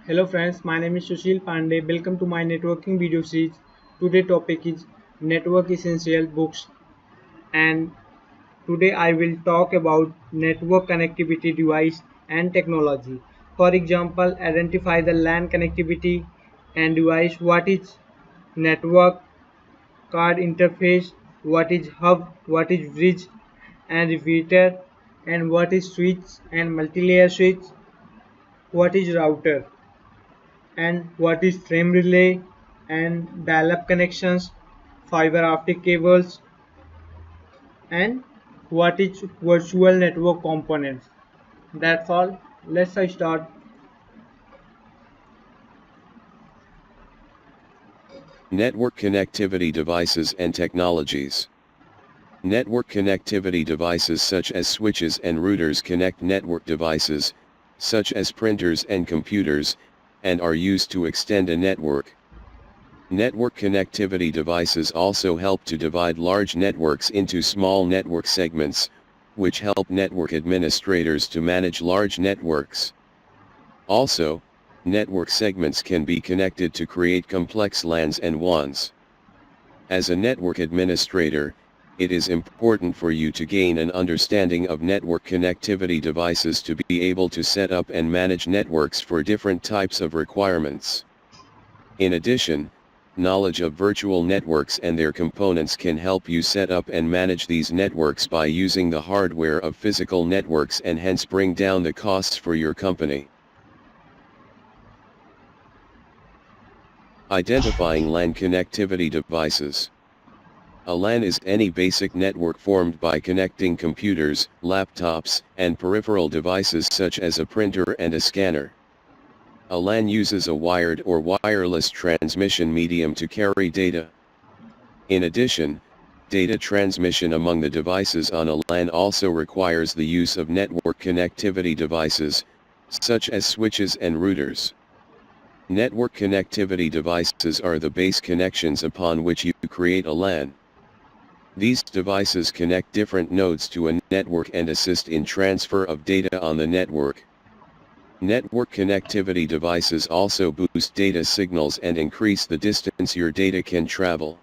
Hello friends, my name is Sushil Pandey. Welcome to my networking video series. Today topic is network essential books and today I will talk about network connectivity device and technology. For example, identify the LAN connectivity and device, what is network card interface, what is hub, what is bridge and repeater and what is switch and multi-layer switch, what is router and what is frame relay and dial-up connections, fiber optic cables, and what is virtual network components. That's all. Let's start. Network connectivity devices and technologies. Network connectivity devices such as switches and routers connect network devices, such as printers and computers, and are used to extend a network. Network connectivity devices also help to divide large networks into small network segments, which help network administrators to manage large networks. Also, network segments can be connected to create complex LANs and WANs. As a network administrator, it is important for you to gain an understanding of network connectivity devices to be able to set up and manage networks for different types of requirements. In addition, knowledge of virtual networks and their components can help you set up and manage these networks by using the hardware of physical networks and hence bring down the costs for your company. Identifying LAN connectivity devices. A LAN is any basic network formed by connecting computers, laptops, and peripheral devices such as a printer and a scanner. A LAN uses a wired or wireless transmission medium to carry data. In addition, data transmission among the devices on a LAN also requires the use of network connectivity devices, such as switches and routers. Network connectivity devices are the base connections upon which you create a LAN. These devices connect different nodes to a network and assist in transfer of data on the network. Network connectivity devices also boost data signals and increase the distance your data can travel.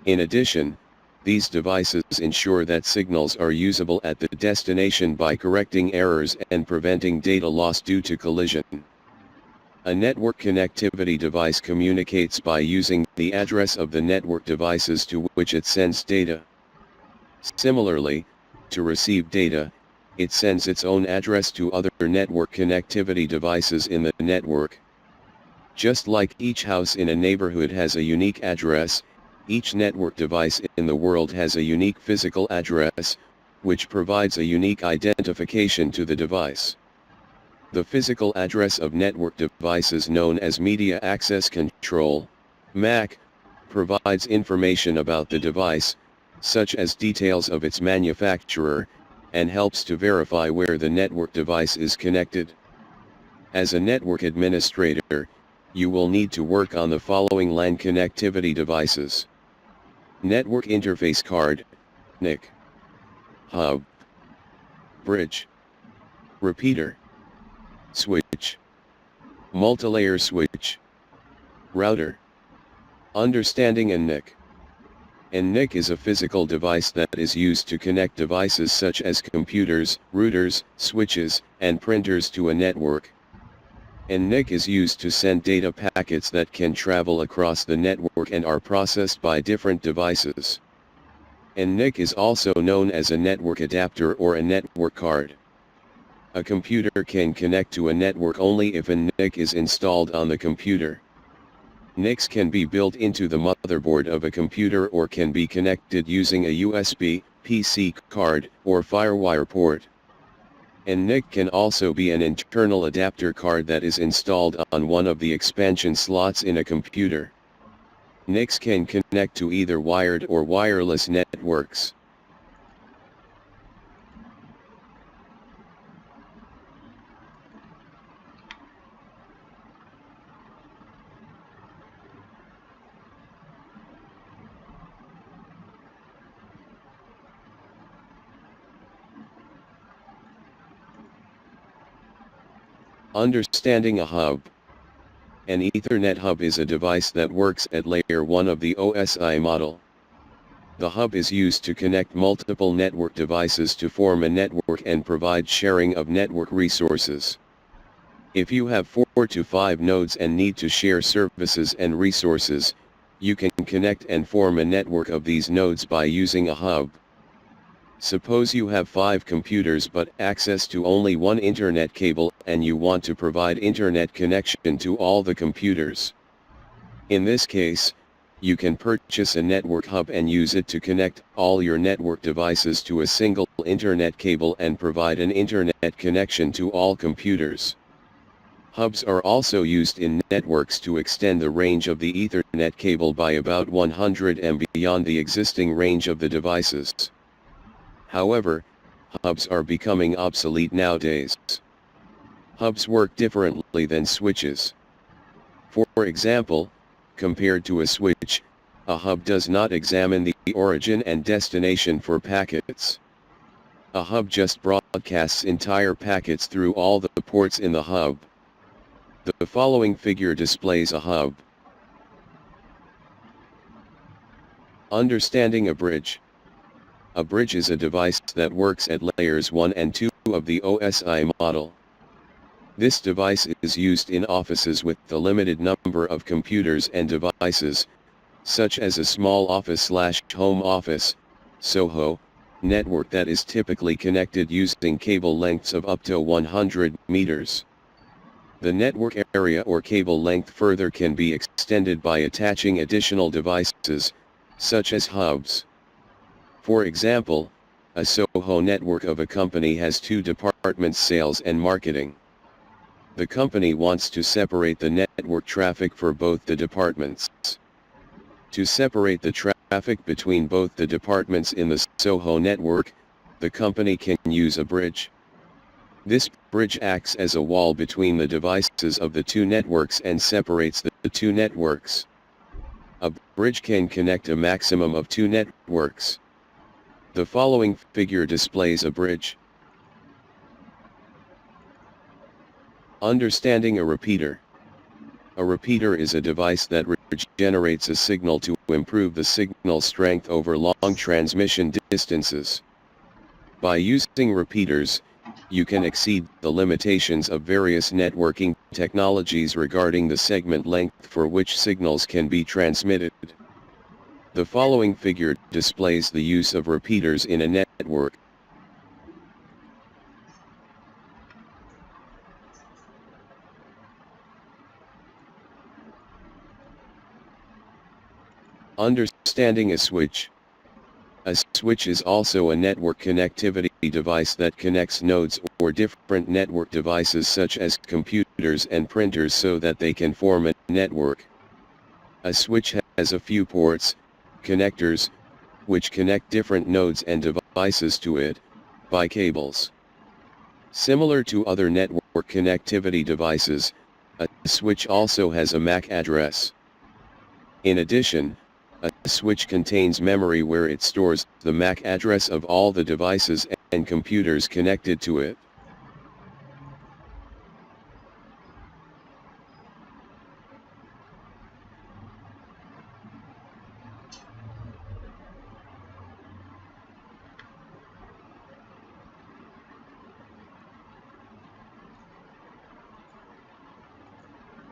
In addition, these devices ensure that signals are usable at the destination by correcting errors and preventing data loss due to collision. A network connectivity device communicates by using the address of the network devices to which it sends data. Similarly, to receive data, it sends its own address to other network connectivity devices in the network. Just like each house in a neighborhood has a unique address, each network device in the world has a unique physical address, which provides a unique identification to the device. The physical address of network devices known as Media Access Control, MAC, provides information about the device, such as details of its manufacturer, and helps to verify where the network device is connected. As a network administrator, you will need to work on the following LAN connectivity devices: Network Interface Card, NIC, Hub, Bridge, Repeater, Switch, Multilayer Switch, Router. Understanding a NIC. A NIC is a physical device that is used to connect devices such as computers, routers, switches, and printers to a network. A NIC is used to send data packets that can travel across the network and are processed by different devices. A NIC is also known as a network adapter or a network card. A computer can connect to a network only if a NIC is installed on the computer. NICs can be built into the motherboard of a computer or can be connected using a USB, PC card, or FireWire port. A NIC can also be an internal adapter card that is installed on one of the expansion slots in a computer. NICs can connect to either wired or wireless networks. Understanding a hub. An Ethernet hub is a device that works at layer 1 of the OSI model. The hub is used to connect multiple network devices to form a network and provide sharing of network resources. If you have 4 to 5 nodes and need to share services and resources, you can connect and form a network of these nodes by using a hub. Suppose you have 5 computers but access to only one internet cable and you want to provide internet connection to all the computers. In this case, you can purchase a network hub and use it to connect all your network devices to a single internet cable and provide an internet connection to all computers. Hubs are also used in networks to extend the range of the Ethernet cable by about 100 m beyond the existing range of the devices. However, hubs are becoming obsolete nowadays. Hubs work differently than switches. For example, compared to a switch, a hub does not examine the origin and destination for packets. A hub just broadcasts entire packets through all the ports in the hub. The following figure displays a hub. Understanding a bridge. A bridge is a device that works at layers 1 and 2 of the OSI model. This device is used in offices with a limited number of computers and devices, such as a small office/home office, SOHO, network that is typically connected using cable lengths of up to 100 meters. The network area or cable length further can be extended by attaching additional devices, such as hubs. For example, a SOHO network of a company has 2 departments: sales and marketing. The company wants to separate the network traffic for both the departments. To separate the traffic between both the departments in the SOHO network, the company can use a bridge. This bridge acts as a wall between the devices of the 2 networks and separates the 2 networks. A bridge can connect a maximum of 2 networks. The following figure displays a bridge. Understanding a repeater. A repeater is a device that regenerates a signal to improve the signal strength over long transmission distances. By using repeaters, you can exceed the limitations of various networking technologies regarding the segment length for which signals can be transmitted. The following figure displays the use of repeaters in a network. Understanding a switch. A switch is also a network connectivity device that connects nodes or different network devices such as computers and printers so that they can form a network. A switch has a few ports, connectors, which connect different nodes and devices to it, by cables. Similar to other network connectivity devices, a switch also has a MAC address. In addition, a switch contains memory where it stores the MAC address of all the devices and computers connected to it.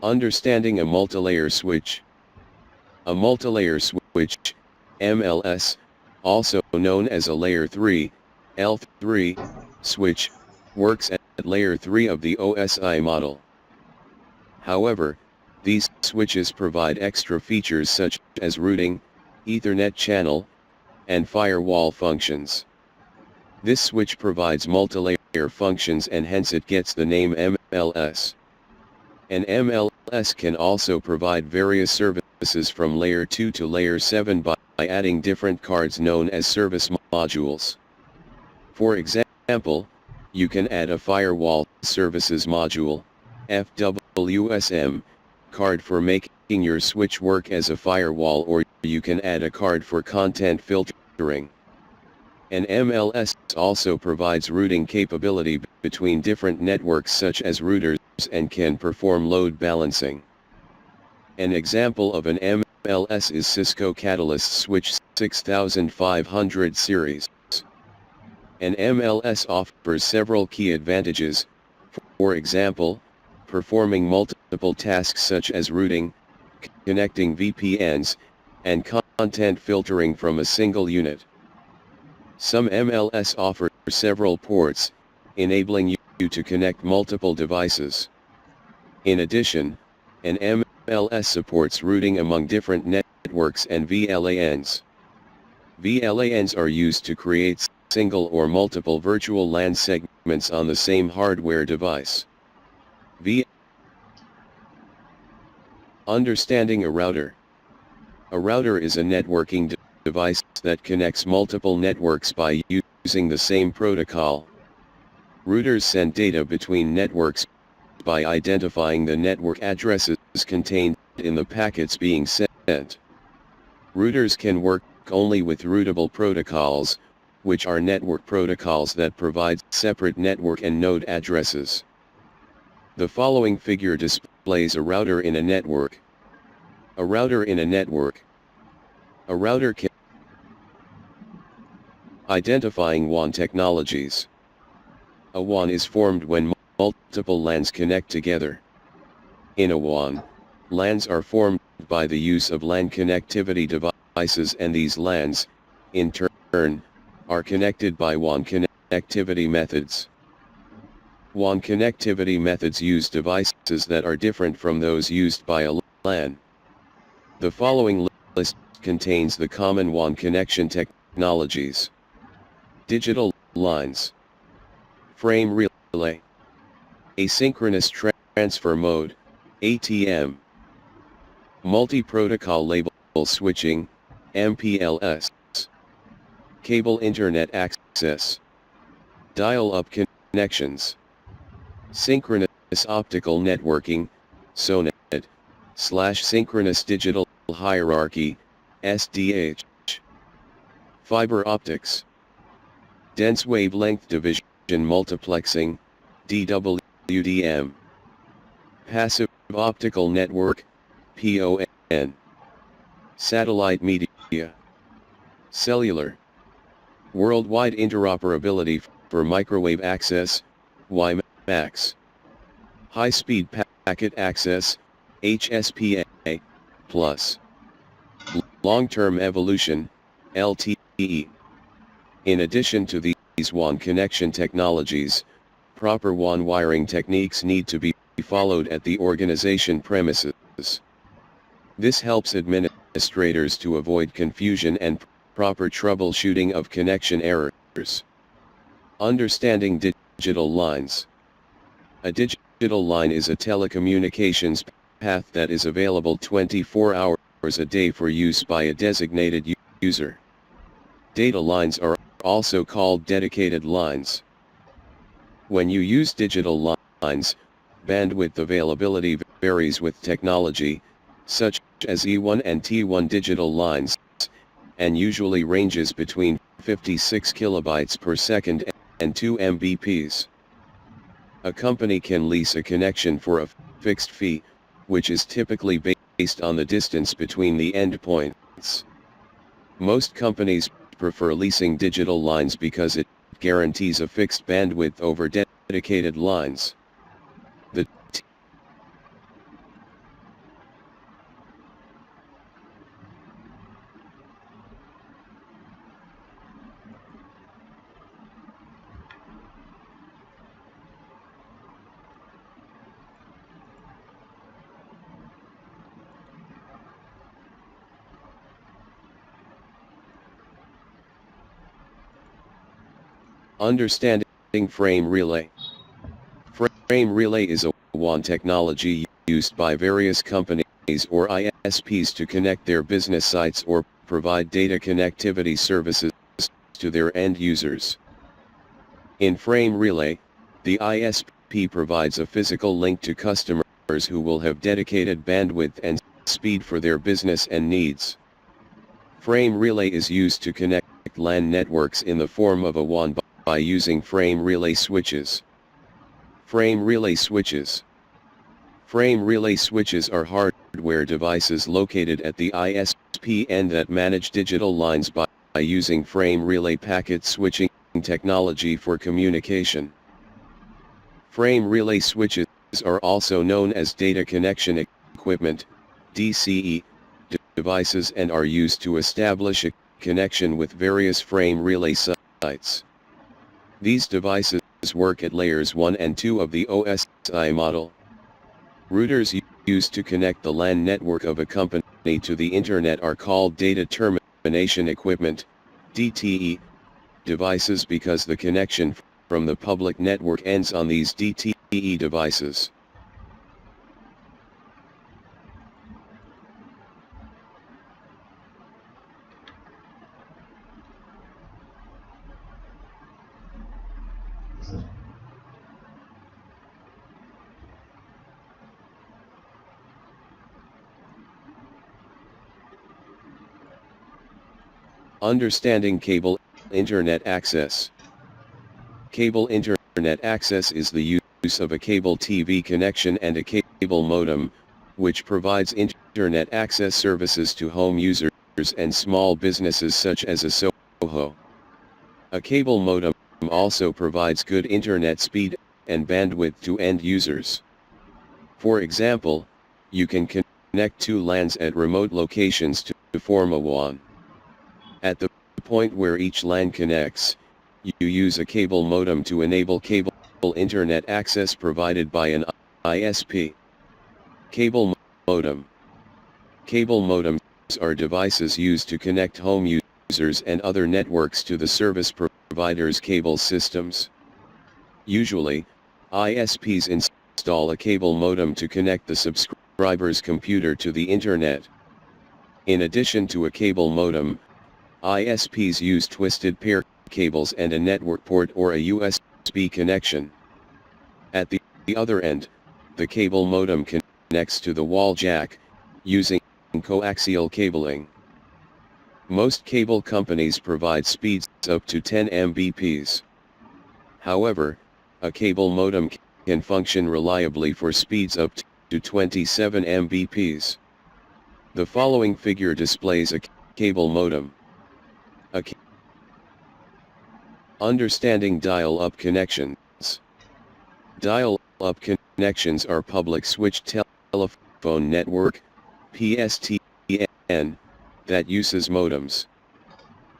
Understanding a multilayer switch. A multilayer switch, MLS, also known as a layer 3, L3, switch, works at layer 3 of the OSI model. However, these switches provide extra features such as routing, Ethernet channel, and firewall functions. This switch provides multilayer functions and hence it gets the name MLS. An MLS can also provide various services from layer 2 to layer 7 by adding different cards known as service modules. For example, you can add a firewall services module, FWSM, card for making your switch work as a firewall, or you can add a card for content filtering. An MLS also provides routing capability between different networks such as routers and can perform load balancing. An example of an MLS is Cisco Catalyst Switch 6500 series. An MLS offers several key advantages, for example, performing multiple tasks such as routing, connecting VPNs, and content filtering from a single unit. Some MLS offer several ports, enabling you to connect multiple devices. In addition, an MLS supports routing among different networks and VLANs. VLANs are used to create single or multiple virtual LAN segments on the same hardware device. Understanding a router. A router is a networking device that connects multiple networks by using the same protocol. Routers send data between networks by identifying the network addresses contained in the packets being sent. Routers can work only with routable protocols, which are network protocols that provide separate network and node addresses. The following figure displays a router in a network. A router in a network. A router can identifying WAN technologies. A WAN is formed when multiple LANs connect together. In a WAN, LANs are formed by the use of LAN connectivity devices, and these LANs, in turn, are connected by WAN connectivity methods. WAN connectivity methods use devices that are different from those used by a LAN. The following list contains the common WAN connection technologies. Digital lines. Frame relay. Asynchronous transfer mode, ATM. Multi-protocol label switching, MPLS. Cable internet access. Dial-up connections. Synchronous optical networking, SONET/synchronous digital hierarchy, SDH. Fiber optics. Dense wavelength division multiplexing, DWDM. Passive optical network, PON. Satellite media. Cellular. Worldwide interoperability for microwave access, WiMAX. High-speed packet access, HSPA+. Long-term evolution, LTE. In addition to these WAN connection technologies, proper WAN wiring techniques need to be followed at the organization premises. This helps administrators to avoid confusion and proper troubleshooting of connection errors. Understanding digital lines. A digital line is a telecommunications path that is available 24 hours a day for use by a designated user. Data lines are also called dedicated lines. When you use digital lines, bandwidth availability varies with technology, such as E1 and T1 digital lines, and usually ranges between 56 kilobytes per second and 2 Mbps. A company can lease a connection for a fixed fee, which is typically based on the distance between the endpoints. Most companies prefer leasing digital lines because it guarantees a fixed bandwidth over dedicated lines. Understanding frame relay. Frame relay is a WAN technology used by various companies or ISPs to connect their business sites or provide data connectivity services to their end users. In frame relay, the ISP provides a physical link to customers who will have dedicated bandwidth and speed for their business and needs. Frame relay is used to connect LAN networks in the form of a WAN by using frame relay switches. Frame relay switches. Frame relay switches are hardware devices located at the ISP end that manage digital lines by using frame relay packet switching technology for communication. Frame relay switches are also known as data connection equipment, DCE, devices and are used to establish a connection with various frame relay sites. These devices work at layers 1 and 2 of the OSI model. Routers used to connect the LAN network of a company to the Internet are called data termination equipment, DTE, devices because the connection from the public network ends on these DTE devices. Understanding cable internet access. Cable internet access is the use of a cable TV connection and a cable modem, which provides internet access services to home users and small businesses such as a SOHO. A cable modem also provides good internet speed and bandwidth to end users. For example, you can connect two LANs at remote locations to form a WAN. At the point where each LAN connects, you use a cable modem to enable cable internet access provided by an ISP. Cable modem. Cable modems are devices used to connect home users and other networks to the service provider's cable systems. Usually, ISPs install a cable modem to connect the subscriber's computer to the Internet. In addition to a cable modem, ISPs use twisted pair cables and a network port or a USB connection. At the other end, the cable modem connects to the wall jack, using coaxial cabling. Most cable companies provide speeds up to 10 Mbps. However, a cable modem can function reliably for speeds up to 27 Mbps. The following figure displays a cable modem. Understanding dial-up connections. Dial-up connections are public switch telephone network, PSTN, that uses modems.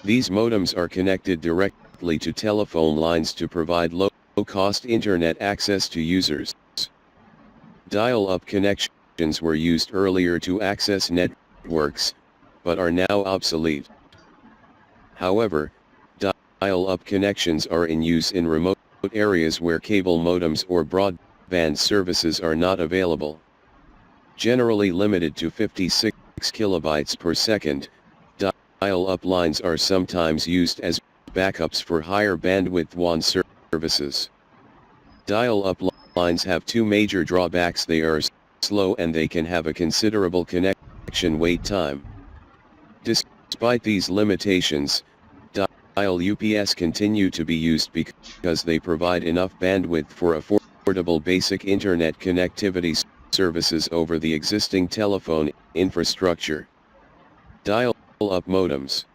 These modems are connected directly to telephone lines to provide low-cost internet access to users. Dial-up connections were used earlier to access networks, but are now obsolete. However, dial-up connections are in use in remote areas where cable modems or broadband services are not available. Generally limited to 56 kilobytes per second, dial-up lines are sometimes used as backups for higher bandwidth WAN services. Dial-up lines have two major drawbacks: they are slow and they can have a considerable connection wait time. Despite these limitations, dial-UPS continue to be used because they provide enough bandwidth for affordable basic internet connectivity services over the existing telephone infrastructure. Dial-up modems.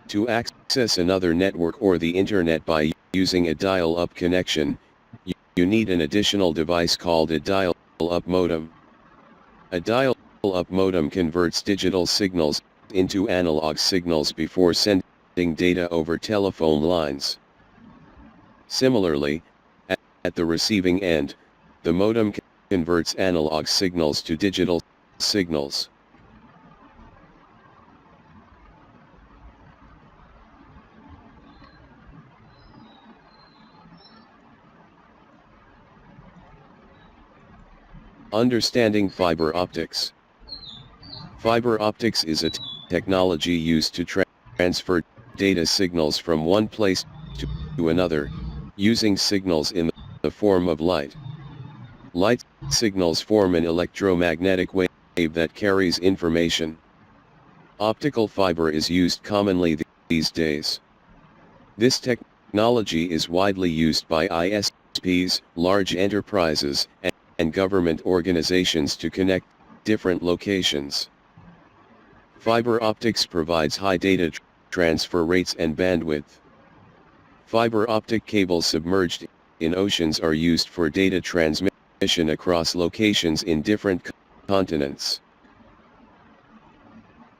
To access another network or the internet by using a dial-up connection, you need an additional device called a dial-up modem. A dial-up modem converts digital signals into analog signals before sending data over telephone lines. Similarly, at the receiving end, the modem converts analog signals to digital signals. Understanding fiber optics. Fiber optics is a technology used to transfer data signals from one place to another, using signals in the form of light. Light signals form an electromagnetic wave that carries information. Optical fiber is used commonly these days. This technology is widely used by ISPs, large enterprises, and government organizations to connect different locations. Fiber optics provides high data transfer rates and bandwidth. Fiber optic cables submerged in oceans are used for data transmission across locations in different continents.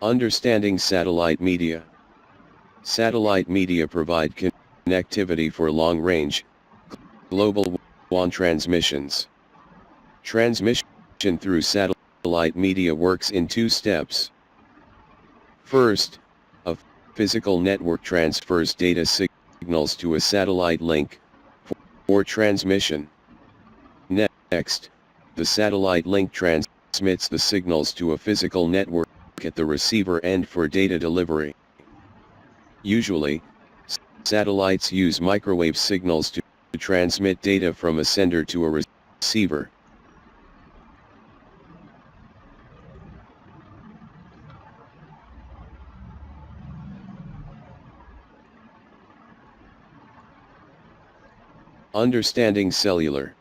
Understanding satellite media. Satellite media provide connectivity for long-range, global WAN transmissions. Transmission through satellite media works in two steps. First, a physical network transfers data signals to a satellite link for transmission. Next, the satellite link transmits the signals to a physical network at the receiver end for data delivery. Usually, satellites use microwave signals to transmit data from a sender to a receiver. Understanding cellular.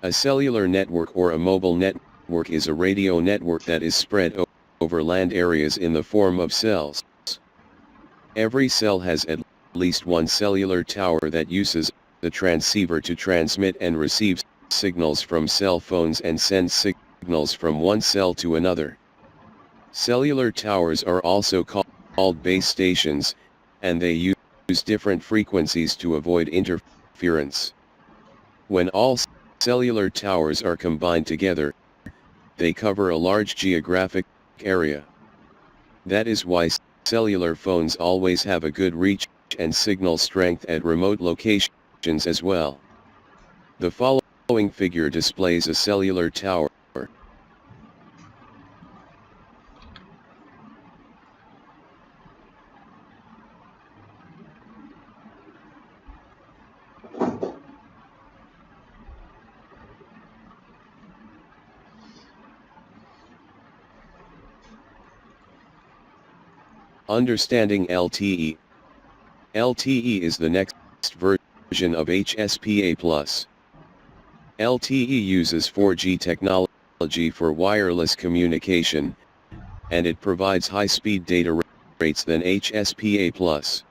A cellular network or a mobile network is a radio network that is spread over land areas in the form of cells. Every cell has at least one cellular tower that uses the transceiver to transmit and receive signals from cell phones and send signals from one cell to another. Cellular towers are also called base stations, and they use different frequencies to avoid interference. When all cellular towers are combined together, they cover a large geographic area. That is why cellular phones always have a good reach and signal strength at remote locations as well. The following figure displays a cellular tower. Understanding LTE. LTE is the next version of HSPA+. LTE uses 4G technology for wireless communication, and it provides high-speed data rates than HSPA+.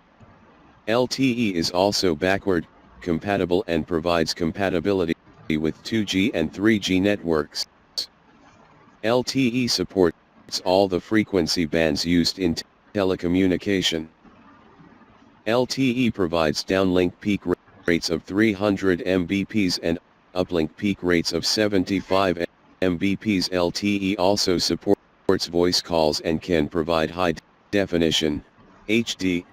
LTE is also backward compatible and provides compatibility with 2G and 3G networks. LTE supports all the frequency bands used in telecommunication. LTE provides downlink peak rates of 300 Mbps and uplink peak rates of 75 Mbps. LTE also supports voice calls and can provide high definition, HD,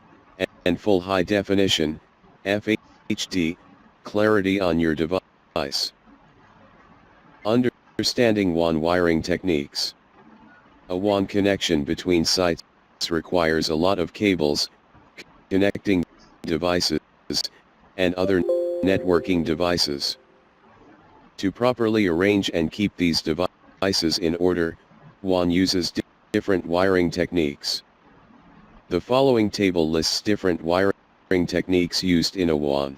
and full high definition, FHD, clarity on your device. Understanding WAN wiring techniques. A WAN connection between sites requires a lot of cables, connecting devices, and other networking devices. To properly arrange and keep these devices in order, WAN uses different wiring techniques. The following table lists different wiring techniques used in a WAN.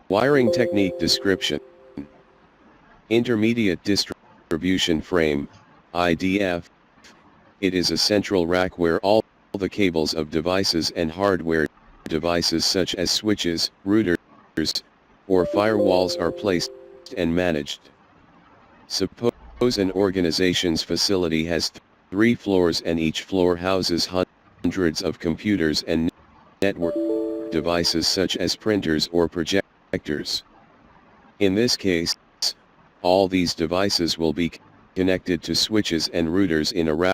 Wiring technique description. Intermediate distribution frame, IDF. It is a central rack where all the cables of devices and hardware devices such as switches, routers, or firewalls are placed and managed. Suppose an organization's facility has 3 floors and each floor houses hundreds of computers and network devices such as printers or projectors. In this case, all these devices will be connected to switches and routers in a